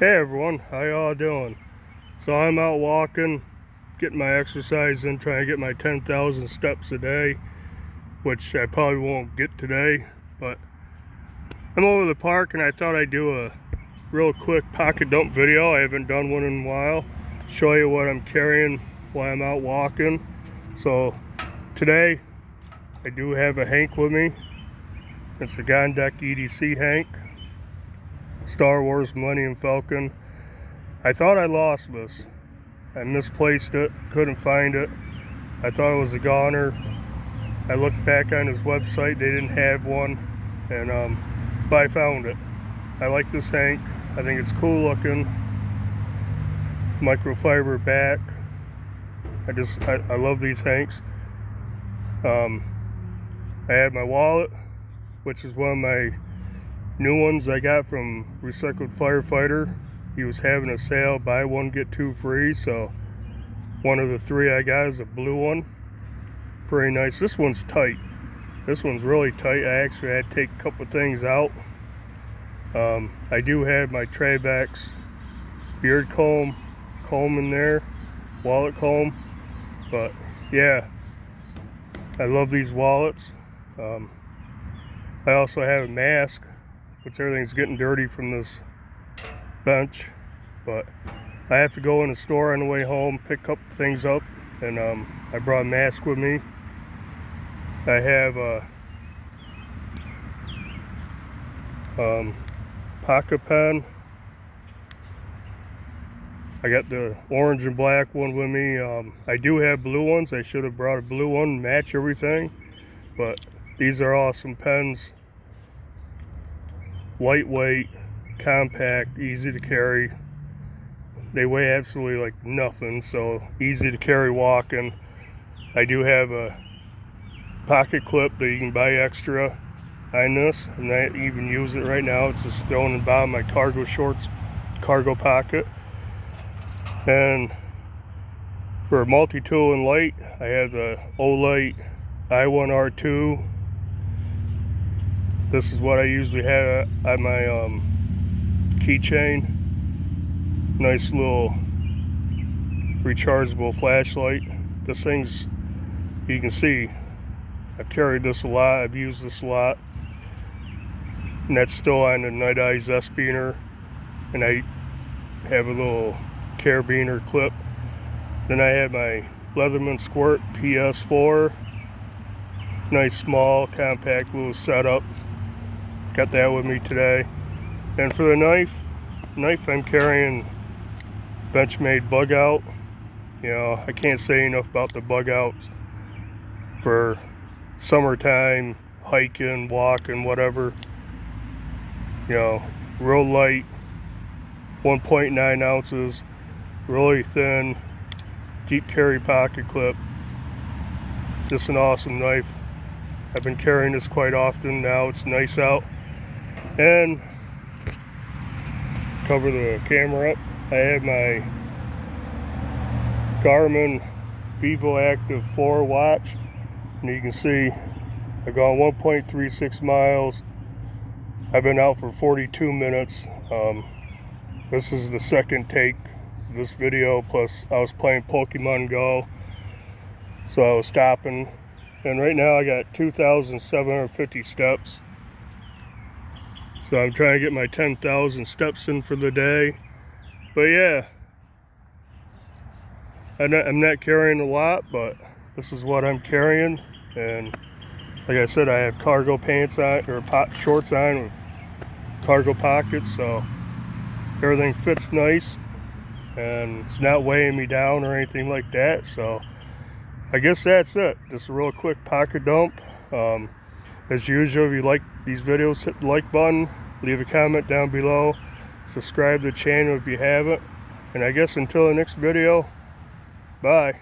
Hey everyone, how y'all doing? So I'm out walking, getting my exercise in, trying to get my 10,000 steps a day, which I probably won't get today, but I'm over the park and I thought I'd do a real quick pocket dump video. I haven't done one in a while. Show you what I'm carrying while I'm out walking. So today I do have a Hank with me. It's the Gondek EDC Hank, Star Wars Millennium Falcon. I thought I lost this. I misplaced it, couldn't find it. I thought it was a goner. I looked back on his website, they didn't have one, and but I found it. I like this Hank. I think it's cool looking. Microfiber back. I love these Hanks. I had my wallet, which is one of my new ones I got from Recycled Firefighter. He was having a sale, buy one get two free, so one of the three I got is a blue one. Pretty nice. This one's tight. This one's really tight. I actually had to take a couple things out. I do have my Travex beard comb in there, wallet comb, but yeah, I love these wallets. I also have a mask, which everything's getting dirty from this bench, but I have to go in the store on the way home, pick up things up, and I brought a mask with me. I have a pocket pen. I got the orange and black one with me. I do have blue ones. I should have brought a blue one, match everything, but these are awesome pens. Lightweight, compact, easy to carry. They weigh absolutely like nothing, so easy to carry walking. I do have a pocket clip that you can buy extra on this, and I even use it right now. It's just thrown in the bottom of my cargo shorts cargo pocket. And for multi-tool and light, I have the Olight i1R2. This is what I usually have on my keychain. Nice little rechargeable flashlight. This thing's, you can see, I've carried this a lot, I've used this a lot. And that's still on the Night Eyes S-Beaner. And I have a little carabiner clip. Then I have my Leatherman Squirt PS4. Nice small compact little setup. Got that with me today. And for the knife I'm carrying Benchmade Bug Out. You know, I can't say enough about the Bug Outs for summertime, hiking, walking, whatever. You know, real light, 1.9 ounces, really thin, deep carry pocket clip. Just an awesome knife. I've been carrying this quite often now. It's nice out. And cover the camera up. I have my Garmin Vivoactive 4 watch, and you can see I've gone 1.36 miles. I've been out for 42 minutes. This is the second take of this video, plus I was playing Pokemon Go, so I was stopping. And right now I got 2,750 steps. So I'm trying to get my 10,000 steps in for the day. But yeah, I'm not carrying a lot, but this is what I'm carrying. And like I said, I have cargo pants on, or shorts on with cargo pockets, so everything fits nice. And it's not weighing me down or anything like that. So I guess that's it. Just a real quick pocket dump. As usual, if you like these videos, hit the like button, leave a comment down below, subscribe to the channel if you haven't, and I guess until the next video, bye.